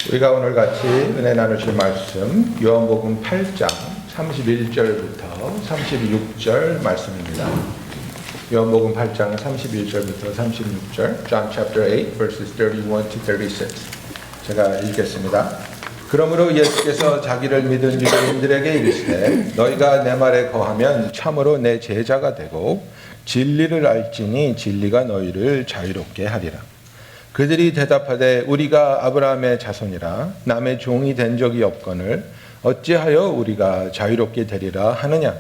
우리가 오늘 같이 은혜 나누실 말씀 요한복음 8장 31절부터 36절 말씀입니다. 요한복음 8장 31절부터 36절 John chapter 8 verses 31 to 36 제가 읽겠습니다. 그러므로 예수께서 자기를 믿은 유대인들에게 이르시되 너희가 내 말에 거하면 참으로 내 제자가 되고 진리를 알지니 진리가 너희를 자유롭게 하리라. 그들이 대답하되 우리가 아브라함의 자손이라 남의 종이 된 적이 없거늘 어찌하여 우리가 자유롭게 되리라 하느냐.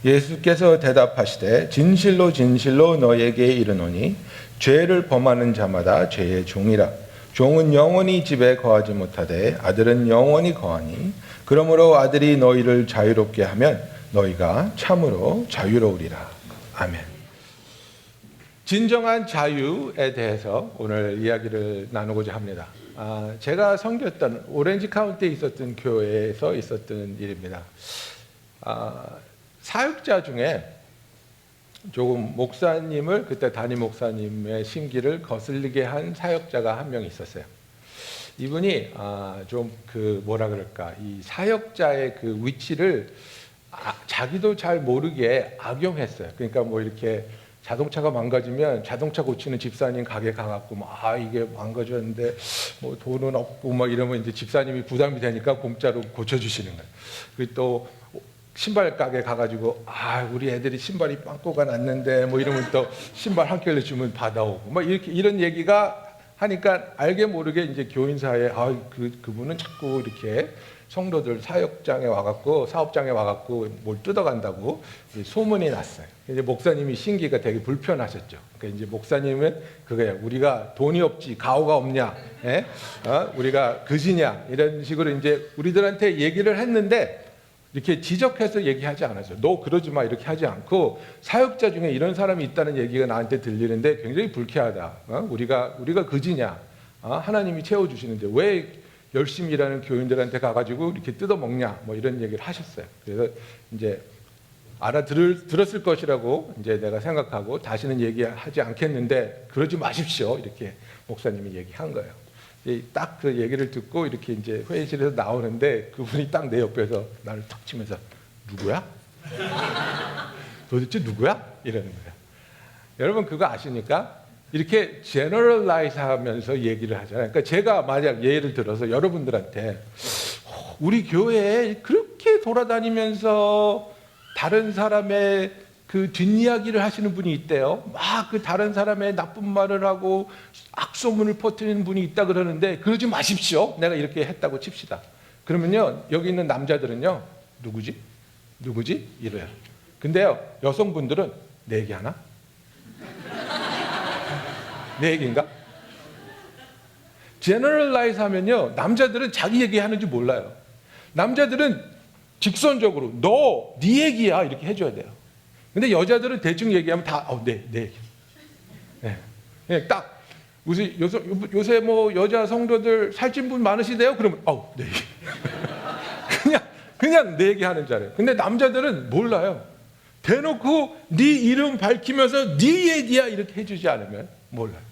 예수께서 대답하시되 진실로 진실로 너희에게 이르노니 죄를 범하는 자마다 죄의 종이라. 종은 영원히 집에 거하지 못하되 아들은 영원히 거하니 그러므로 아들이 너희를 자유롭게 하면 너희가 참으로 자유로우리라. 아멘. 진정한 자유에 대해서 오늘 이야기를 나누고자 합니다. 제가 섬겼던 오렌지 카운티에 있었던 교회에서 있었던 일입니다. 사역자 중에 조금 목사님을 그때 담임 목사님의 심기를 거슬리게 한 사역자가 한 명 있었어요. 이분이 좀 뭐라 그럴까, 이 사역자의 그 위치를 자기도 잘 모르게 악용했어요. 그러니까 뭐 이렇게 자동차가 망가지면 자동차 고치는 집사님 가게 가갖고 이게 망가졌는데 뭐 돈은 없고 막 이러면 이제 집사님이 부담이 되니까 공짜로 고쳐주시는 거예요. 그리고 또 신발 가게 가가지고 우리 애들이 신발이 빵꾸가 났는데 뭐 이러면 또 신발 한 켤레 주면 받아오고 막 이렇게 이런 얘기가 하니까 알게 모르게 이제 교인사에 그분은 자꾸 이렇게 성도들 사역장에 와갖고 사업장에 와갖고 뭘 뜯어간다고 소문이 났어요. 이제 목사님이 신기가 되게 불편하셨죠. 그러니까 이제 목사님은 그거예요. 우리가 돈이 없지 가오가 없냐, 우리가 그지냐 이런 식으로 이제 우리들한테 얘기를 했는데 이렇게 지적해서 얘기하지 않았어요. 너 그러지 마 이렇게 하지 않고 사역자 중에 이런 사람이 있다는 얘기가 나한테 들리는데 굉장히 불쾌하다. 우리가 그지냐? 하나님이 채워주시는데 왜 열심히 일하는 교인들한테 가가지고 이렇게 뜯어먹냐? 뭐 이런 얘기를 하셨어요. 그래서 이제 들었을 것이라고 이제 내가 생각하고 다시는 얘기하지 않겠는데 그러지 마십시오. 이렇게 목사님이 얘기한 거예요. 딱 그 얘기를 듣고 이렇게 이제 회의실에서 나오는데 그분이 딱 내 옆에서 나를 탁 치면서 누구야? 도대체 누구야? 이러는 거예요. 여러분 그거 아십니까? 이렇게 제너럴라이즈 하면서 얘기를 하잖아요. 그러니까 제가 만약 예를 들어서 여러분들한테 우리 교회에 그렇게 돌아다니면서 다른 사람의 그 뒷이야기를 하시는 분이 있대요. 막 그 다른 사람의 나쁜 말을 하고 악소문을 퍼뜨리는 분이 있다 그러는데 그러지 마십시오. 내가 이렇게 했다고 칩시다. 그러면요 여기 있는 남자들은요 누구지? 이래요. 근데요 여성분들은 내 얘기 하나? 내 얘기인가? 제너럴라이즈 하면요 남자들은 자기 얘기하는지 몰라요. 남자들은 직선적으로 네 얘기야 이렇게 해줘야 돼요. 근데 여자들은 대충 얘기하면 다 내 얘기. 네. 딱 요새 뭐 여자 성도들 살찐 분 많으시대요? 그러면 내 얘기. 그냥 내 얘기 하는 줄 알아요. 근데 남자들은 몰라요. 대놓고 네 이름 밝히면서 네 얘기야 이렇게 해주지 않으면 몰라요.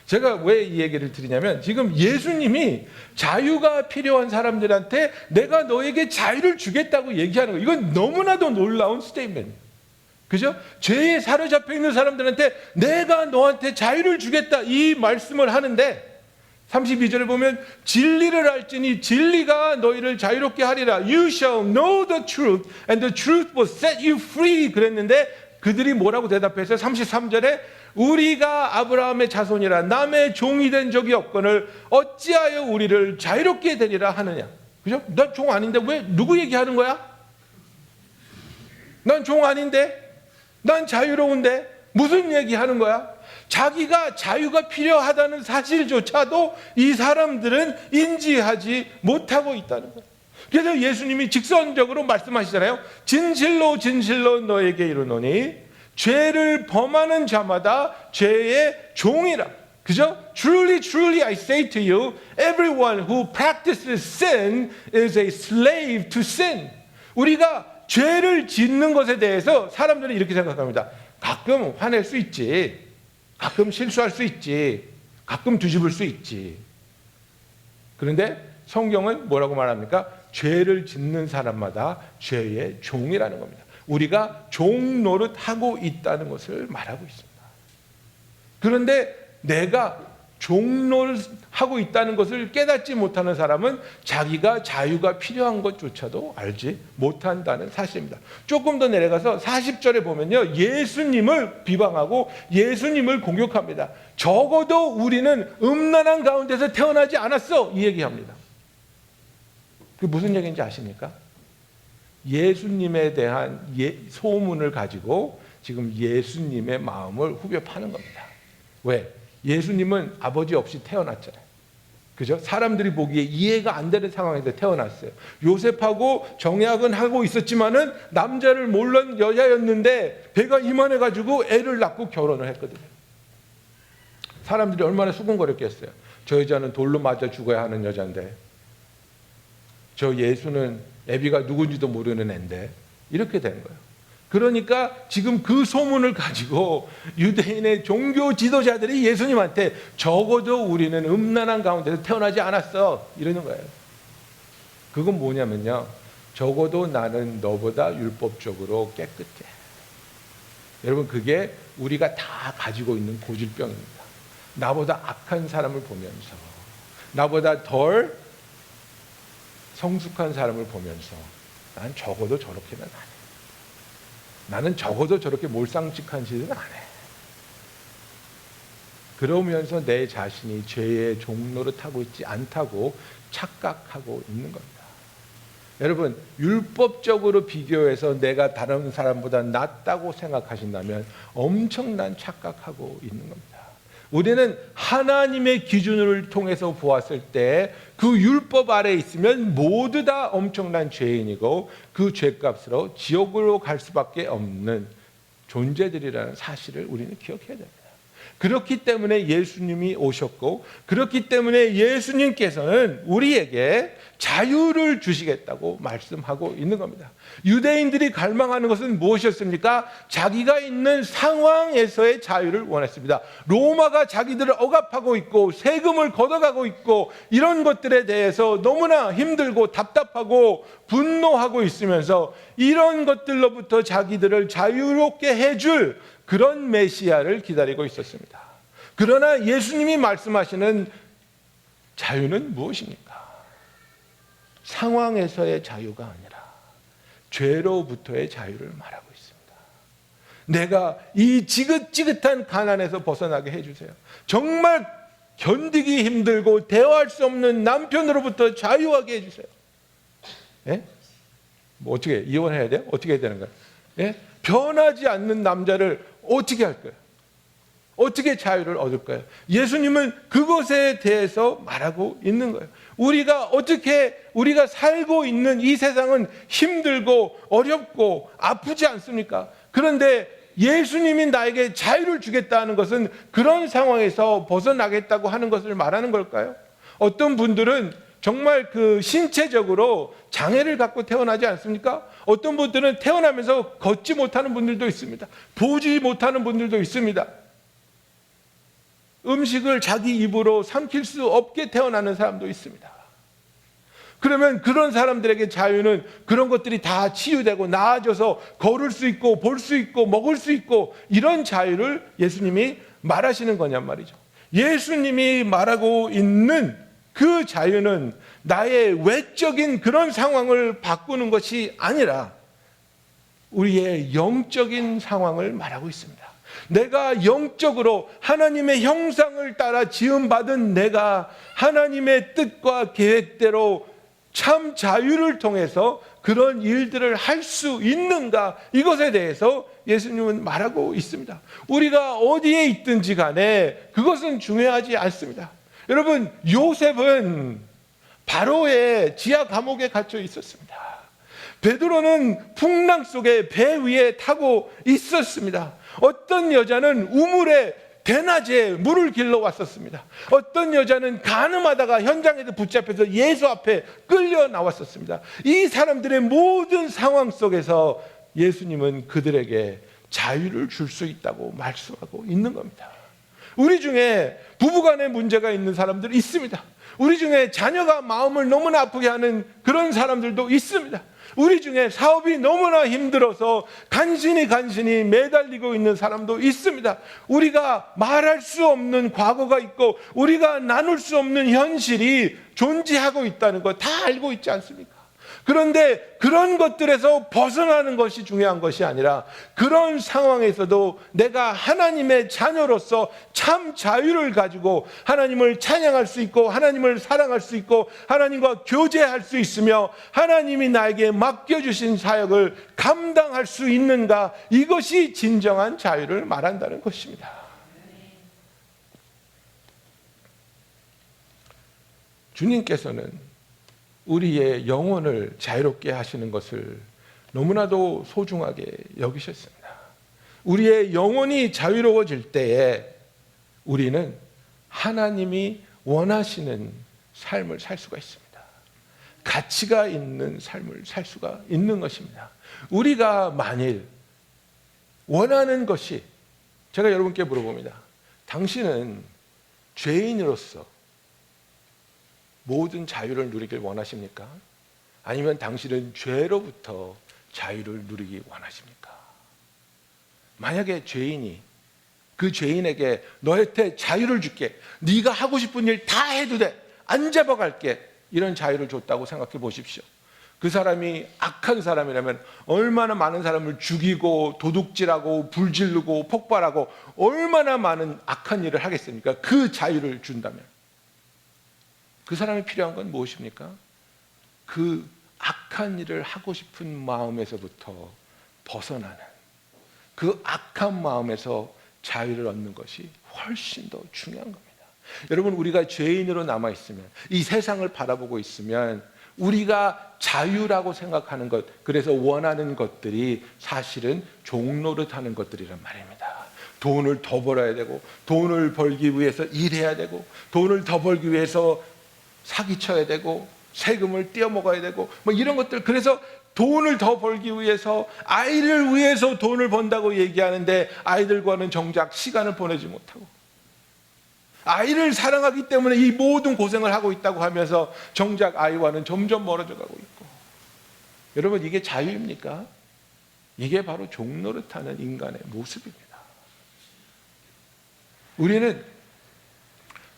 제가 왜 이 얘기를 드리냐면 지금 예수님이 자유가 필요한 사람들한테 내가 너에게 자유를 주겠다고 얘기하는 거예요. 이건 너무나도 놀라운 스테이트먼트예요. 그죠? 죄에 사로잡혀 있는 사람들한테 내가 너한테 자유를 주겠다 이 말씀을 하는데 32절에 보면 진리를 알지니 진리가 너희를 자유롭게 하리라. You shall know the truth and the truth will set you free 그랬는데 그들이 뭐라고 대답했어요? 33절에 우리가 아브라함의 자손이라 남의 종이 된 적이 없거늘 어찌하여 우리를 자유롭게 되리라 하느냐. 그죠? 난 종 아닌데 왜 누구 얘기하는 거야? 난 종 아닌데? 난 자유로운데? 무슨 얘기하는 거야? 자기가 자유가 필요하다는 사실조차도 이 사람들은 인지하지 못하고 있다는 거예요. 그래서 예수님이 직선적으로 말씀하시잖아요. 진실로 진실로 너에게 이르노니 죄를 범하는 자마다 죄의 종이라. 그죠? Truly, truly I say to you, everyone who practices sin is a slave to sin. 우리가 죄를 짓는 것에 대해서 사람들은 이렇게 생각합니다. 가끔 화낼 수 있지. 가끔 실수할 수 있지. 가끔 뒤집을 수 있지. 그런데 성경은 뭐라고 말합니까? 죄를 짓는 사람마다 죄의 종이라는 겁니다. 우리가 종 노릇하고 있다는 것을 말하고 있습니다. 그런데 내가 종 노릇하고 있다는 것을 깨닫지 못하는 사람은 자기가 자유가 필요한 것조차도 알지 못한다는 사실입니다. 조금 더 내려가서 40절에 보면요, 예수님을 비방하고 예수님을 공격합니다. 적어도 우리는 음란한 가운데서 태어나지 않았어, 이 얘기합니다. 그게 무슨 얘기인지 아십니까? 예수님에 대한 소문을 가지고 지금 예수님의 마음을 후벼 파는 겁니다. 왜? 예수님은 아버지 없이 태어났잖아요. 그죠? 사람들이 보기에 이해가 안 되는 상황에서 태어났어요. 요셉하고 정약은 하고 있었지만은 남자를 몰랐는 여자였는데 배가 이만해가지고 애를 낳고 결혼을 했거든요. 사람들이 얼마나 수군거렸겠어요. 저 여자는 돌로 맞아 죽어야 하는 여자인데, 저 예수는 애비가 누군지도 모르는 애인데, 이렇게 된 거예요. 그러니까 지금 그 소문을 가지고 유대인의 종교 지도자들이 예수님한테 적어도 우리는 음란한 가운데서 태어나지 않았어, 이러는 거예요. 그건 뭐냐면요, 적어도 나는 너보다 율법적으로 깨끗해. 여러분, 그게 우리가 다 가지고 있는 고질병입니다. 나보다 악한 사람을 보면서, 나보다 덜 성숙한 사람을 보면서 난 적어도 저렇게는 안 해. 나는 적어도 저렇게 몰상식한 짓은 안 해. 그러면서 내 자신이 죄의 종노릇하고 있지 않다고 착각하고 있는 겁니다. 여러분, 율법적으로 비교해서 내가 다른 사람보다 낫다고 생각하신다면 엄청난 착각하고 있는 겁니다. 우리는 하나님의 기준을 통해서 보았을 때 그 율법 아래에 있으면 모두 다 엄청난 죄인이고 그 죄값으로 지옥으로 갈 수밖에 없는 존재들이라는 사실을 우리는 기억해야 됩니다. 그렇기 때문에 예수님이 오셨고, 그렇기 때문에 예수님께서는 우리에게 자유를 주시겠다고 말씀하고 있는 겁니다. 유대인들이 갈망하는 것은 무엇이었습니까? 자기가 있는 상황에서의 자유를 원했습니다. 로마가 자기들을 억압하고 있고 세금을 걷어가고 있고 이런 것들에 대해서 너무나 힘들고 답답하고 분노하고 있으면서 이런 것들로부터 자기들을 자유롭게 해줄 그런 메시아를 기다리고 있었습니다. 그러나 예수님이 말씀하시는 자유는 무엇입니까? 상황에서의 자유가 아니라 죄로부터의 자유를 말하고 있습니다. 내가 이 지긋지긋한 가난에서 벗어나게 해주세요. 정말 견디기 힘들고 대화할 수 없는 남편으로부터 자유하게 해주세요. 예? 뭐 어떻게 이혼해야 돼요? 어떻게 해야 되는 거예요? 예? 변하지 않는 남자를 어떻게 할 거예요? 어떻게 자유를 얻을 거예요? 예수님은 그것에 대해서 말하고 있는 거예요. 우리가 살고 있는 이 세상은 힘들고 어렵고 아프지 않습니까? 그런데 예수님이 나에게 자유를 주겠다는 것은 그런 상황에서 벗어나겠다고 하는 것을 말하는 걸까요? 어떤 분들은 정말 그 신체적으로 장애를 갖고 태어나지 않습니까? 어떤 분들은 태어나면서 걷지 못하는 분들도 있습니다. 보지 못하는 분들도 있습니다. 음식을 자기 입으로 삼킬 수 없게 태어나는 사람도 있습니다. 그러면 그런 사람들에게 자유는 그런 것들이 다 치유되고 나아져서 걸을 수 있고 볼 수 있고 먹을 수 있고 이런 자유를 예수님이 말하시는 거냔 말이죠. 예수님이 말하고 있는 그 자유는 나의 외적인 그런 상황을 바꾸는 것이 아니라 우리의 영적인 상황을 말하고 있습니다. 내가 영적으로 하나님의 형상을 따라 지음받은 내가 하나님의 뜻과 계획대로 참 자유를 통해서 그런 일들을 할 수 있는가, 이것에 대해서 예수님은 말하고 있습니다. 우리가 어디에 있든지 간에 그것은 중요하지 않습니다. 여러분, 요셉은 바로의 지하 감옥에 갇혀 있었습니다. 베드로는 풍랑 속에 배 위에 타고 있었습니다. 어떤 여자는 우물에 대낮에 물을 길러 왔었습니다. 어떤 여자는 간음하다가 현장에서 붙잡혀서 예수 앞에 끌려 나왔었습니다. 이 사람들의 모든 상황 속에서 예수님은 그들에게 자유를 줄 수 있다고 말씀하고 있는 겁니다. 우리 중에 부부간에 문제가 있는 사람들이 있습니다. 우리 중에 자녀가 마음을 너무나 아프게 하는 그런 사람들도 있습니다. 우리 중에 사업이 너무나 힘들어서 간신히 매달리고 있는 사람도 있습니다. 우리가 말할 수 없는 과거가 있고 우리가 나눌 수 없는 현실이 존재하고 있다는 거 다 알고 있지 않습니까? 그런데 그런 것들에서 벗어나는 것이 중요한 것이 아니라 그런 상황에서도 내가 하나님의 자녀로서 참 자유를 가지고 하나님을 찬양할 수 있고 하나님을 사랑할 수 있고 하나님과 교제할 수 있으며 하나님이 나에게 맡겨주신 사역을 감당할 수 있는가, 이것이 진정한 자유를 말한다는 것입니다. 주님께서는 우리의 영혼을 자유롭게 하시는 것을 너무나도 소중하게 여기셨습니다. 우리의 영혼이 자유로워질 때에 우리는 하나님이 원하시는 삶을 살 수가 있습니다. 가치가 있는 삶을 살 수가 있는 것입니다. 우리가 만일 원하는 것이, 제가 여러분께 물어봅니다. 당신은 죄인으로서 모든 자유를 누리길 원하십니까? 아니면 당신은 죄로부터 자유를 누리기 원하십니까? 만약에 죄인이 그 죄인에게 너한테 자유를 줄게, 네가 하고 싶은 일 다 해도 돼, 안 잡아갈게, 이런 자유를 줬다고 생각해 보십시오. 그 사람이 악한 사람이라면 얼마나 많은 사람을 죽이고 도둑질하고 불지르고 폭발하고 얼마나 많은 악한 일을 하겠습니까? 그 자유를 준다면. 그 사람이 필요한 건 무엇입니까? 그 악한 일을 하고 싶은 마음에서부터 벗어나는, 그 악한 마음에서 자유를 얻는 것이 훨씬 더 중요한 겁니다. 여러분, 우리가 죄인으로 남아있으면, 이 세상을 바라보고 있으면 우리가 자유라고 생각하는 것, 그래서 원하는 것들이 사실은 종노릇하는 것들이란 말입니다. 돈을 더 벌어야 되고, 돈을 벌기 위해서 일해야 되고, 돈을 더 벌기 위해서 사기쳐야 되고, 세금을 떼어먹어야 되고, 뭐 이런 것들. 그래서 돈을 더 벌기 위해서, 아이를 위해서 돈을 번다고 얘기하는데 아이들과는 정작 시간을 보내지 못하고, 아이를 사랑하기 때문에 이 모든 고생을 하고 있다고 하면서 정작 아이와는 점점 멀어져 가고 있고. 여러분, 이게 자유입니까? 이게 바로 종노릇하는 인간의 모습입니다. 우리는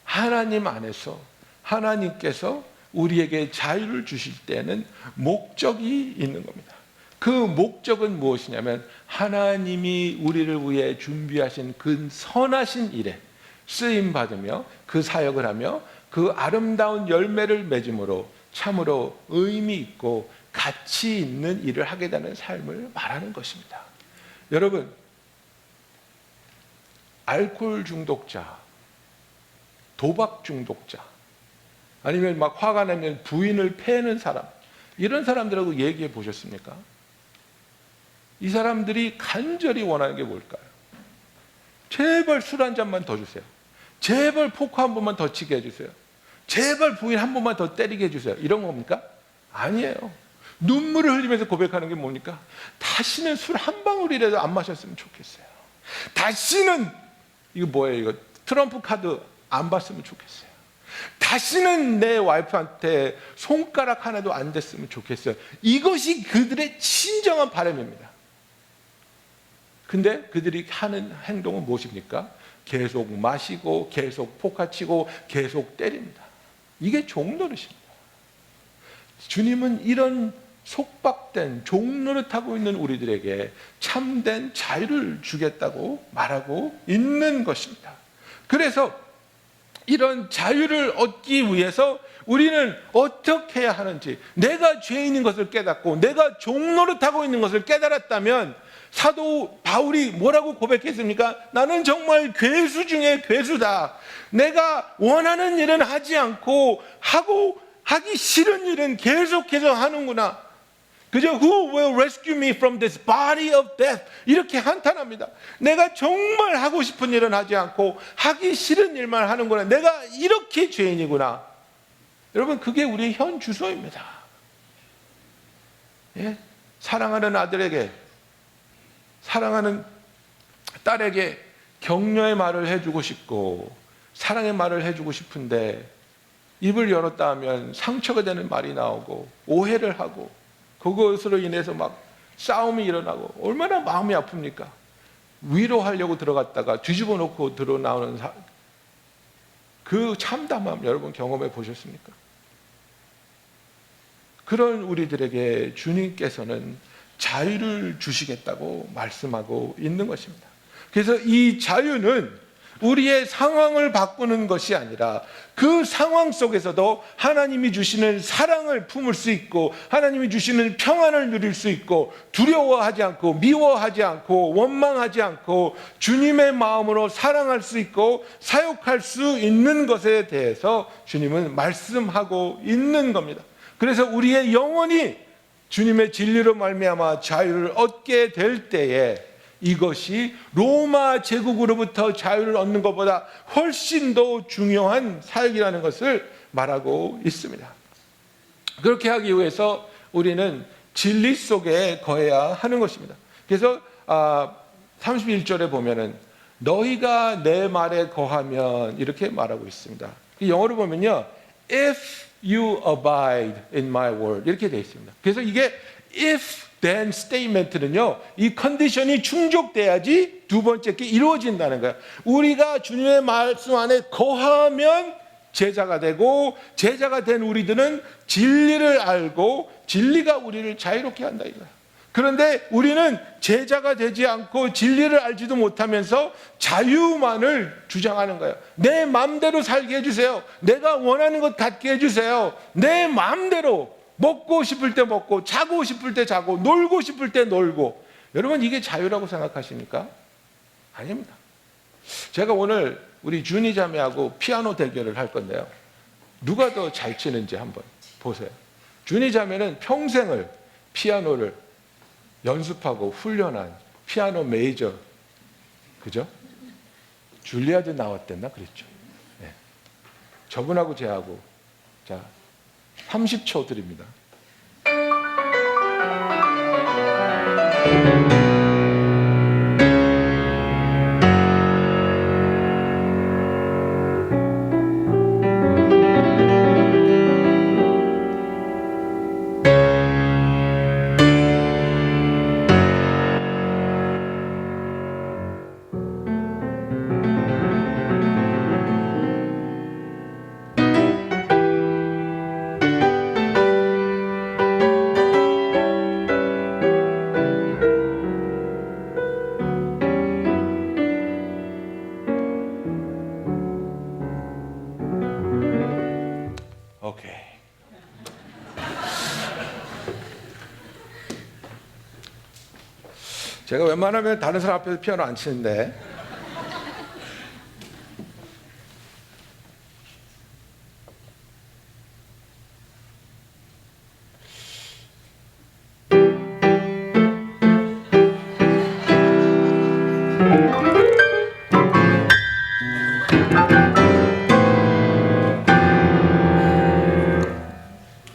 하나님 안에서, 하나님께서 우리에게 자유를 주실 때는 목적이 있는 겁니다. 그 목적은 무엇이냐면 하나님이 우리를 위해 준비하신 그 선하신 일에 쓰임 받으며 그 사역을 하며 그 아름다운 열매를 맺음으로 참으로 의미 있고 가치 있는 일을 하게 되는 삶을 말하는 것입니다. 여러분, 알코올 중독자, 도박 중독자, 아니면 막 화가 나면 부인을 패는 사람, 이런 사람들하고 얘기해 보셨습니까? 이 사람들이 간절히 원하는 게 뭘까요? 제발 술 한 잔만 더 주세요. 제발 포크 한 번만 더 치게 해주세요. 제발 부인 한 번만 더 때리게 해주세요. 이런 겁니까? 아니에요. 눈물을 흘리면서 고백하는 게 뭡니까? 다시는 술 한 방울이라도 안 마셨으면 좋겠어요. 다시는, 이거 뭐예요? 이거 트럼프 카드 안 봤으면 좋겠어요. 다시는 내 와이프한테 손가락 하나도 안 댔으면 좋겠어요. 이것이 그들의 진정한 바람입니다. 근데 그들이 하는 행동은 무엇입니까? 계속 마시고 계속 포카치고 계속 때립니다. 이게 종노릇입니다. 주님은 이런 속박된 종노릇하고 있는 우리들에게 참된 자유를 주겠다고 말하고 있는 것입니다. 그래서 이런 자유를 얻기 위해서 우리는 어떻게 해야 하는지, 내가 죄인인 것을 깨닫고 내가 종노릇하고 있는 것을 깨달았다면 사도 바울이 뭐라고 고백했습니까? 나는 정말 괴수 중에 괴수다. 내가 원하는 일은 하지 않고 하기 싫은 일은 계속해서 하는구나. 그저 Who will rescue me from this body of death? 이렇게 한탄합니다. 내가 정말 하고 싶은 일은 하지 않고 하기 싫은 일만 하는구나. 내가 이렇게 죄인이구나. 여러분, 그게 우리의 현 주소입니다. 예? 사랑하는 아들에게, 사랑하는 딸에게 격려의 말을 해주고 싶고 사랑의 말을 해주고 싶은데 입을 열었다 하면 상처가 되는 말이 나오고 오해를 하고 그것으로 인해서 막 싸움이 일어나고 얼마나 마음이 아픕니까? 위로하려고 들어갔다가 뒤집어 놓고 나오는 그 참담함 여러분 경험해 보셨습니까? 그런 우리들에게 주님께서는 자유를 주시겠다고 말씀하고 있는 것입니다. 그래서 이 자유는 우리의 상황을 바꾸는 것이 아니라 그 상황 속에서도 하나님이 주시는 사랑을 품을 수 있고 하나님이 주시는 평안을 누릴 수 있고 두려워하지 않고 미워하지 않고 원망하지 않고 주님의 마음으로 사랑할 수 있고 사역할 수 있는 것에 대해서 주님은 말씀하고 있는 겁니다. 그래서 우리의 영혼이 주님의 진리로 말미암아 자유를 얻게 될 때에 이것이 로마 제국으로부터 자유를 얻는 것보다 훨씬 더 중요한 사역이라는 것을 말하고 있습니다. 그렇게 하기 위해서 우리는 진리 속에 거해야 하는 것입니다. 그래서 31절에 보면은 너희가 내 말에 거하면 이렇게 말하고 있습니다. 영어로 보면요, if you abide in my word 이렇게 되어 있습니다. 그래서 이게 if then statement는요, 이 컨디션이 충족돼야지 두 번째 게 이루어진다는 거예요. 우리가 주님의 말씀 안에 거하면 제자가 되고 제자가 된 우리들은 진리를 알고 진리가 우리를 자유롭게 한다 이거예요. 그런데 우리는 제자가 되지 않고 진리를 알지도 못하면서 자유만을 주장하는 거예요. 내 마음대로 살게 해주세요. 내가 원하는 것 갖게 해주세요. 내 마음대로 먹고 싶을 때 먹고 자고 싶을 때 자고 놀고 싶을 때 놀고. 여러분 이게 자유라고 생각하십니까? 아닙니다. 제가 오늘 우리 준이 자매하고 피아노 대결을 할 건데요, 누가 더 잘 치는지 한번 보세요. 준이 자매는 평생을 피아노를 연습하고 훈련한 피아노 메이저, 그죠? 줄리아드 나왔댔나 그랬죠. 네. 저분하고 제하고 자 30초 드립니다. 오케이. 제가 웬만하면 다른 사람 앞에서 피아노 안 치는데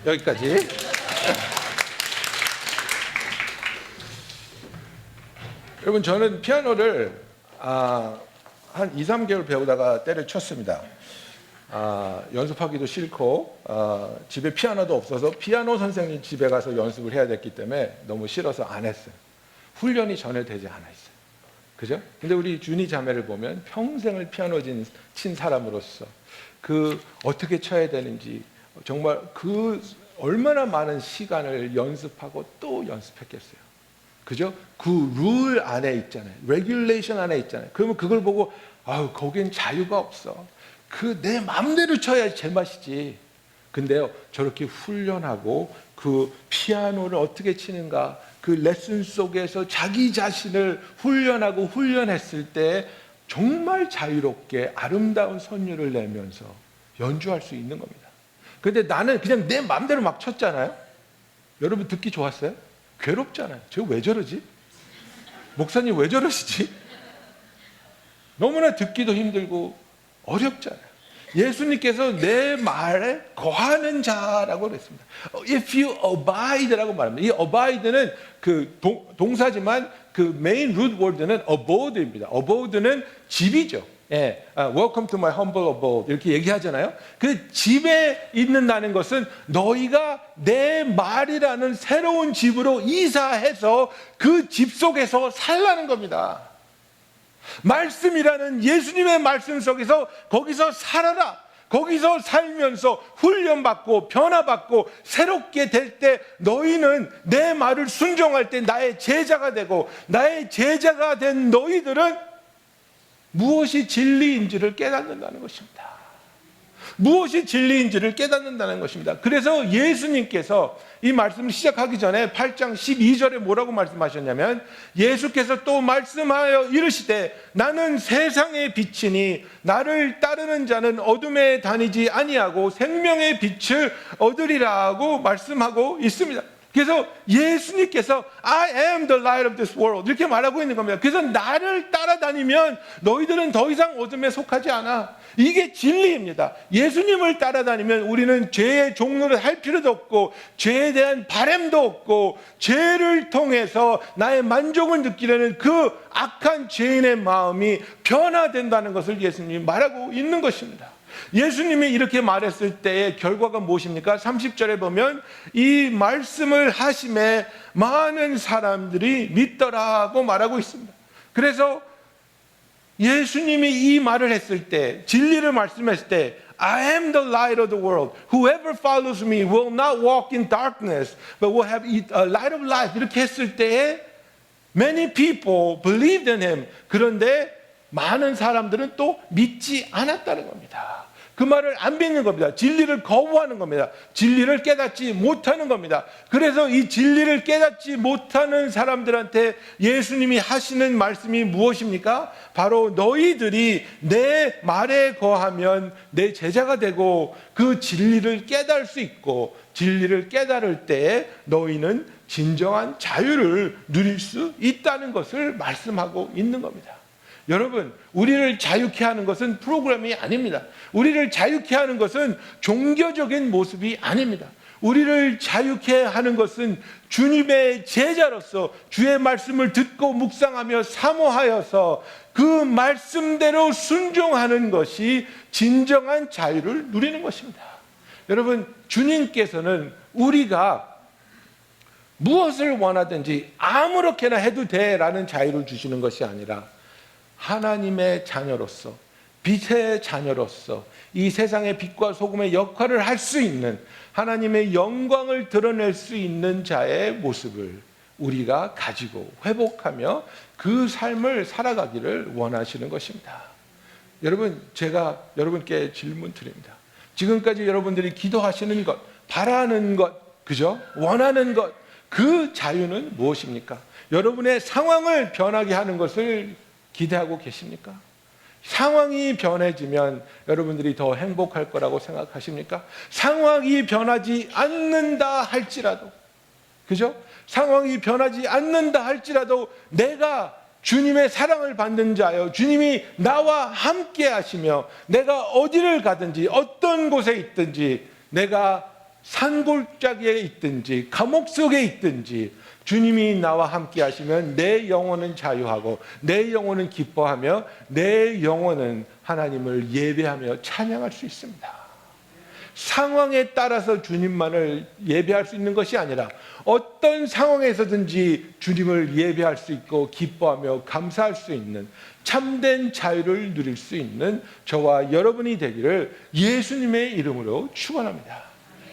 여기까지. 여러분 저는 피아노를 한 2, 3개월 배우다가 때려쳤습니다. 연습하기도 싫고 집에 피아노도 없어서 피아노 선생님 집에 가서 연습을 해야 됐기 때문에 너무 싫어서 안 했어요. 훈련이 전혀 되지 않았어요. 그죠? 근데 우리 준이 자매를 보면 평생을 피아노 친 사람으로서 그 어떻게 쳐야 되는지 정말 그 얼마나 많은 시간을 연습하고 또 연습했겠어요. 그죠? 그 룰 안에 있잖아요. 레귤레이션 안에 있잖아요. 그러면 그걸 보고 거긴 자유가 없어. 그 내 마음대로 쳐야 제맛이지. 근데요, 저렇게 훈련하고 그 피아노를 어떻게 치는가 그 레슨 속에서 자기 자신을 훈련하고 훈련했을 때 정말 자유롭게 아름다운 선율을 내면서 연주할 수 있는 겁니다. 근데 나는 그냥 내 마음대로 막 쳤잖아요. 여러분 듣기 좋았어요? 괴롭잖아요. 저 왜 저러지? 목사님 왜 저러시지? 너무나 듣기도 힘들고 어렵잖아요. 예수님께서 내 말에 거하는 자라고 그랬습니다. If you abide라고 말합니다. 이 abide는 그 동사지만 그 메인 root word는 abode입니다. abode는 집이죠. 예, welcome to my humble abode 이렇게 얘기하잖아요. 그 집에 있는다는 것은 너희가 내 말이라는 새로운 집으로 이사해서 그 집 속에서 살라는 겁니다. 말씀이라는 예수님의 말씀 속에서 거기서 살아라. 거기서 살면서 훈련받고 변화받고 새롭게 될 때 너희는 내 말을 순종할 때 나의 제자가 되고, 나의 제자가 된 너희들은 무엇이 진리인지를 깨닫는다는 것입니다. 무엇이 진리인지를 깨닫는다는 것입니다. 그래서 예수님께서 이 말씀을 시작하기 전에 8장 12절에 뭐라고 말씀하셨냐면, 예수께서 또 말씀하여 이르시되 나는 세상의 빛이니 나를 따르는 자는 어둠에 다니지 아니하고 생명의 빛을 얻으리라고 말씀하고 있습니다. 그래서 예수님께서 I am the light of this world 이렇게 말하고 있는 겁니다. 그래서 나를 따라다니면 너희들은 더 이상 어둠에 속하지 않아. 이게 진리입니다. 예수님을 따라다니면 우리는 죄의 종로를 할 필요도 없고, 죄에 대한 바램도 없고, 죄를 통해서 나의 만족을 느끼려는 그 악한 죄인의 마음이 변화된다는 것을 예수님이 말하고 있는 것입니다. 예수님이 이렇게 말했을 때의 결과가 무엇입니까? 30절에 보면 이 말씀을 하심에 많은 사람들이 믿더라고 말하고 있습니다. 그래서 예수님이 이 말을 했을 때, 진리를 말씀했을 때 I am the light of the world. Whoever follows me will not walk in darkness but will have a light of life. 이렇게 했을 때에 many people believed in him. 그런데 많은 사람들은 또 믿지 않았다는 겁니다. 그 말을 안 믿는 겁니다. 진리를 거부하는 겁니다. 진리를 깨닫지 못하는 겁니다. 그래서 이 진리를 깨닫지 못하는 사람들한테 예수님이 하시는 말씀이 무엇입니까? 바로 너희들이 내 말에 거하면 내 제자가 되고 그 진리를 깨달을 수 있고, 진리를 깨달을 때에 너희는 진정한 자유를 누릴 수 있다는 것을 말씀하고 있는 겁니다. 여러분, 우리를 자유케 하는 것은 프로그램이 아닙니다. 우리를 자유케 하는 것은 종교적인 모습이 아닙니다. 우리를 자유케 하는 것은 주님의 제자로서 주의 말씀을 듣고 묵상하며 사모하여서 그 말씀대로 순종하는 것이 진정한 자유를 누리는 것입니다. 여러분, 주님께서는 우리가 무엇을 원하든지 아무렇게나 해도 돼라는 자유를 주시는 것이 아니라 하나님의 자녀로서, 빛의 자녀로서 이 세상의 빛과 소금의 역할을 할 수 있는, 하나님의 영광을 드러낼 수 있는 자의 모습을 우리가 가지고 회복하며 그 삶을 살아가기를 원하시는 것입니다. 여러분, 제가 여러분께 질문 드립니다. 지금까지 여러분들이 기도하시는 것, 바라는 것, 그죠? 원하는 것, 그 자유는 무엇입니까? 여러분의 상황을 변하게 하는 것을 기대하고 계십니까? 상황이 변해지면 여러분들이 더 행복할 거라고 생각하십니까? 상황이 변하지 않는다 할지라도, 그죠? 상황이 변하지 않는다 할지라도 내가 주님의 사랑을 받는 자여, 주님이 나와 함께 하시며 내가 어디를 가든지 어떤 곳에 있든지, 내가 산골짜기에 있든지 감옥 속에 있든지 주님이 나와 함께 하시면 내 영혼은 자유하고 내 영혼은 기뻐하며 내 영혼은 하나님을 예배하며 찬양할 수 있습니다. 상황에 따라서 주님만을 예배할 수 있는 것이 아니라 어떤 상황에서든지 주님을 예배할 수 있고 기뻐하며 감사할 수 있는 참된 자유를 누릴 수 있는 저와 여러분이 되기를 예수님의 이름으로 축원합니다.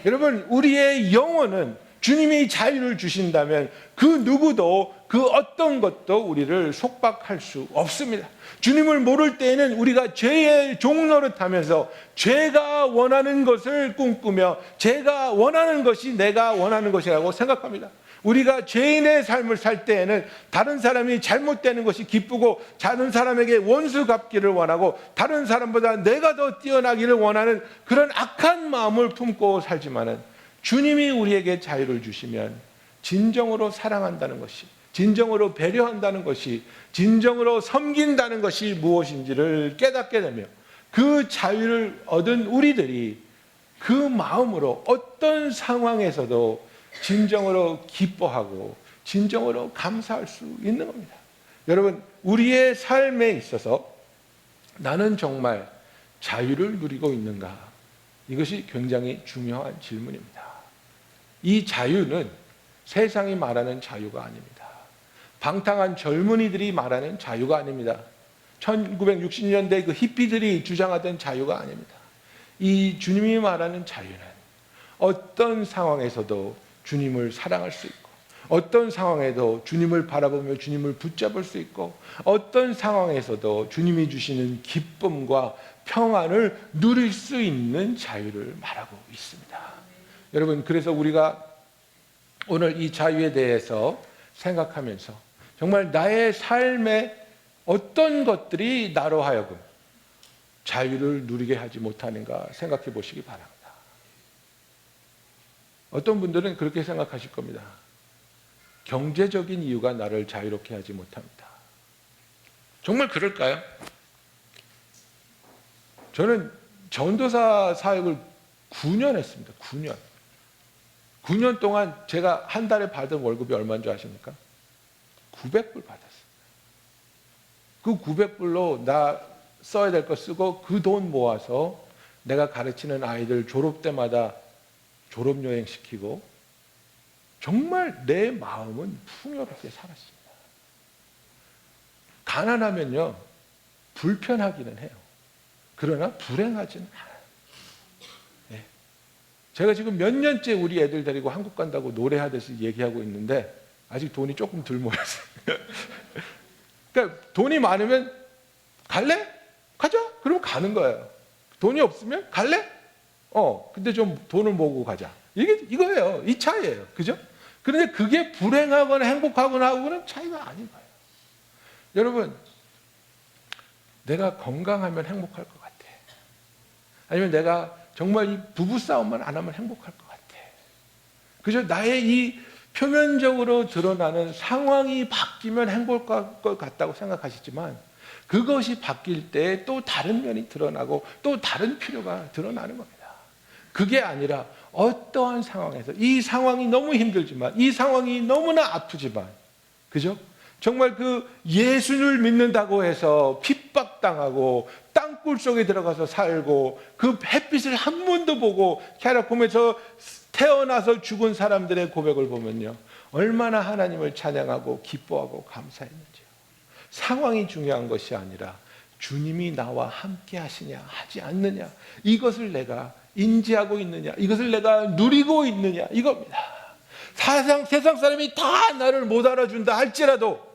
여러분, 우리의 영혼은 주님이 자유를 주신다면 그 누구도 그 어떤 것도 우리를 속박할 수 없습니다. 주님을 모를 때에는 우리가 죄의 종노릇하면서 죄가 원하는 것을 꿈꾸며 제가 원하는 것이 내가 원하는 것이라고 생각합니다. 우리가 죄인의 삶을 살 때에는 다른 사람이 잘못되는 것이 기쁘고 다른 사람에게 원수 갚기를 원하고 다른 사람보다 내가 더 뛰어나기를 원하는 그런 악한 마음을 품고 살지만은, 주님이 우리에게 자유를 주시면 진정으로 사랑한다는 것이, 진정으로 배려한다는 것이, 진정으로 섬긴다는 것이 무엇인지를 깨닫게 되며 그 자유를 얻은 우리들이 그 마음으로 어떤 상황에서도 진정으로 기뻐하고 진정으로 감사할 수 있는 겁니다. 여러분, 우리의 삶에 있어서 나는 정말 자유를 누리고 있는가? 이것이 굉장히 중요한 질문입니다. 이 자유는 세상이 말하는 자유가 아닙니다. 방탕한 젊은이들이 말하는 자유가 아닙니다. 1960년대 그 히피들이 주장하던 자유가 아닙니다. 이 주님이 말하는 자유는 어떤 상황에서도 주님을 사랑할 수 있고, 어떤 상황에도 주님을 바라보며 주님을 붙잡을 수 있고, 어떤 상황에서도 주님이 주시는 기쁨과 평안을 누릴 수 있는 자유를 말하고 있습니다. 여러분, 그래서 우리가 오늘 이 자유에 대해서 생각하면서 정말 나의 삶에 어떤 것들이 나로 하여금 자유를 누리게 하지 못하는가 생각해 보시기 바랍니다. 어떤 분들은 그렇게 생각하실 겁니다. 경제적인 이유가 나를 자유롭게 하지 못합니다. 정말 그럴까요? 저는 전도사 사역을 9년 했습니다. 9년. 9년 동안 제가 한 달에 받은 월급이 얼마인 줄 아십니까? 900불 받았어요. 그 900불로 나 써야 될 거 쓰고 그 돈 모아서 내가 가르치는 아이들 졸업 때마다 졸업여행 시키고 정말 내 마음은 풍요롭게 살았습니다. 가난하면요, 불편하기는 해요. 그러나 불행하지는 않아요. 네. 제가 지금 몇 년째 우리 애들 데리고 한국 간다고 노래하듯이 얘기하고 있는데 아직 돈이 조금 덜 모였어요. 그러니까 돈이 많으면 갈래? 가자. 그럼 가는 거예요. 돈이 없으면 갈래? 근데 좀 돈을 모으고 가자. 이거예요. 이 차이예요. 그죠? 그런데 그게 불행하거나 행복하거나 하고는 차이가 아닌 거예요. 여러분, 내가 건강하면 행복할 것 같아. 아니면 내가 정말 이 부부싸움만 안 하면 행복할 것 같아. 그죠? 나의 이 표면적으로 드러나는 상황이 바뀌면 행복할 것 같다고 생각하시지만 그것이 바뀔 때 또 다른 면이 드러나고 또 다른 필요가 드러나는 겁니다. 그게 아니라 어떠한 상황에서 이 상황이 너무 힘들지만 이 상황이 너무나 아프지만 그죠? 정말 그 예수를 믿는다고 해서 핍박당하고 땅굴 속에 들어가서 살고 그 햇빛을 한 번도 보고 캐라콤에서 태어나서 죽은 사람들의 고백을 보면요, 얼마나 하나님을 찬양하고 기뻐하고 감사했는지요. 상황이 중요한 것이 아니라 주님이 나와 함께 하시냐 하지 않느냐, 이것을 내가 인지하고 있느냐, 이것을 내가 누리고 있느냐, 이겁니다. 세상 사람이 다 나를 못 알아준다 할지라도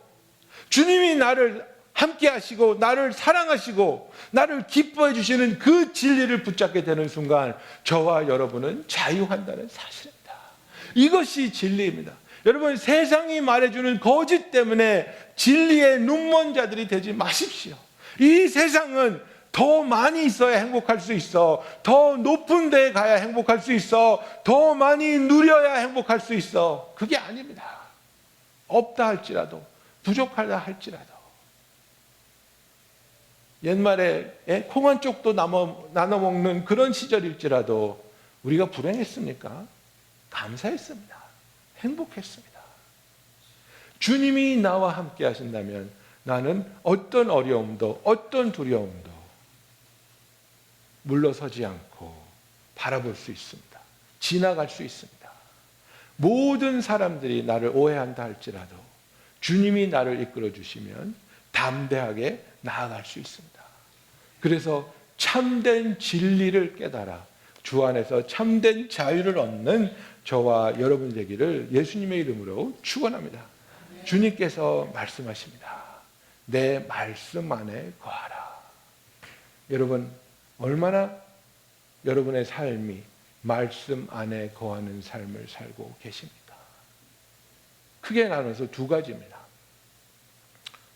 주님이 나를 함께 하시고 나를 사랑하시고 나를 기뻐해 주시는 그 진리를 붙잡게 되는 순간 저와 여러분은 자유한다는 사실입니다. 이것이 진리입니다. 여러분, 세상이 말해주는 거짓 때문에 진리의 눈먼 자들이 되지 마십시오. 이 세상은 더 많이 있어야 행복할 수 있어. 더 높은 데에 가야 행복할 수 있어. 더 많이 누려야 행복할 수 있어. 그게 아닙니다. 없다 할지라도, 부족하다 할지라도. 옛말에 콩 한 쪽도 나눠 먹는 그런 시절일지라도 우리가 불행했습니까? 감사했습니다. 행복했습니다. 주님이 나와 함께 하신다면 나는 어떤 어려움도 어떤 두려움도 물러서지 않고 바라볼 수 있습니다. 지나갈 수 있습니다. 모든 사람들이 나를 오해한다 할지라도 주님이 나를 이끌어 주시면 담대하게 나아갈 수 있습니다. 그래서 참된 진리를 깨달아 주 안에서 참된 자유를 얻는 저와 여러분 되기를 예수님의 이름으로 축원합니다. 주님께서 말씀하십니다. 내 말씀 안에 거하라. 여러분, 얼마나 여러분의 삶이 말씀 안에 거하는 삶을 살고 계십니까? 크게 나눠서 두 가지입니다.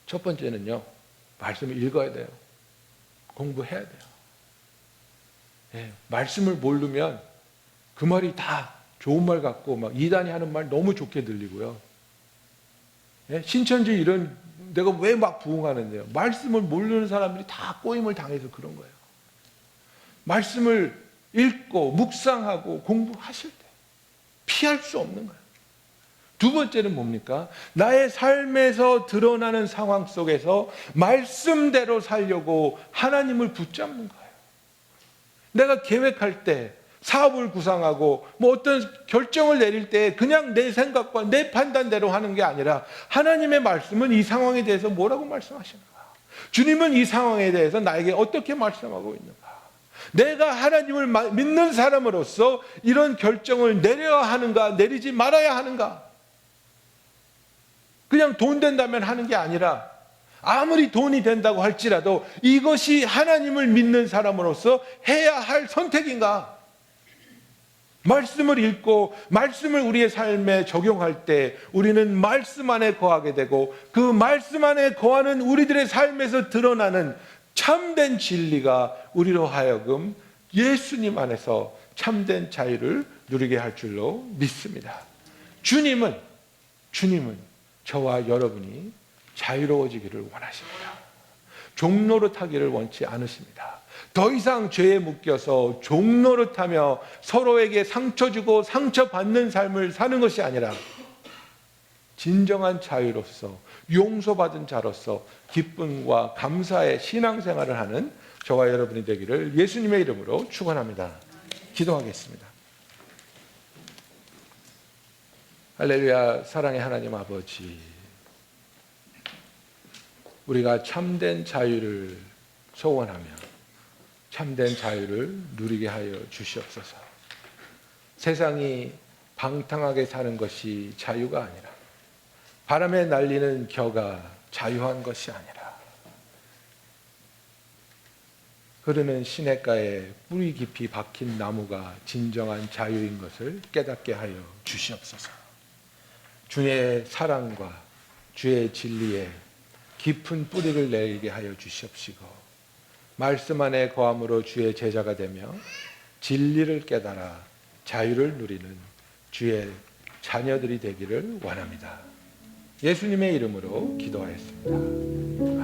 첫 번째는요, 말씀을 읽어야 돼요. 공부해야 돼요. 예, 말씀을 모르면 그 말이 다 좋은 말 같고 막 이단이 하는 말 너무 좋게 들리고요. 예, 신천지 이런 내가 왜 막 부흥하는데요? 말씀을 모르는 사람들이 다 꼬임을 당해서 그런 거예요. 말씀을 읽고 묵상하고 공부하실 때 피할 수 없는 거예요. 두 번째는 뭡니까? 나의 삶에서 드러나는 상황 속에서 말씀대로 살려고 하나님을 붙잡는 거예요. 내가 계획할 때, 사업을 구상하고 어떤 결정을 내릴 때 그냥 내 생각과 내 판단대로 하는 게 아니라 하나님의 말씀은 이 상황에 대해서 뭐라고 말씀하시는가? 주님은 이 상황에 대해서 나에게 어떻게 말씀하고 있는가? 내가 하나님을 믿는 사람으로서 이런 결정을 내려야 하는가, 내리지 말아야 하는가? 그냥 돈 된다면 하는 게 아니라 아무리 돈이 된다고 할지라도 이것이 하나님을 믿는 사람으로서 해야 할 선택인가? 말씀을 읽고 말씀을 우리의 삶에 적용할 때 우리는 말씀 안에 거하게 되고 그 말씀 안에 거하는 우리들의 삶에서 드러나는 참된 진리가 우리로 하여금 예수님 안에서 참된 자유를 누리게 할 줄로 믿습니다. 주님은 저와 여러분이 자유로워지기를 원하십니다. 종노릇하기를 원치 않으십니다. 더 이상 죄에 묶여서 종노릇하며 서로에게 상처 주고 상처받는 삶을 사는 것이 아니라 진정한 자유로서 용서받은 자로서 기쁨과 감사의 신앙생활을 하는 저와 여러분이 되기를 예수님의 이름으로 축원합니다. 기도하겠습니다. 할렐루야. 사랑의 하나님 아버지, 우리가 참된 자유를 소원하며 참된 자유를 누리게 하여 주시옵소서. 세상이 방탕하게 사는 것이 자유가 아니라 바람에 날리는 겨가 자유한 것이 아니라 흐르는 시냇가에 뿌리 깊이 박힌 나무가 진정한 자유인 것을 깨닫게 하여 주시옵소서. 주의 사랑과 주의 진리에 깊은 뿌리를 내리게 하여 주시옵시고 말씀 안에 거함으로 주의 제자가 되며 진리를 깨달아 자유를 누리는 주의 자녀들이 되기를 원합니다. 예수님의 이름으로 기도하였습니다.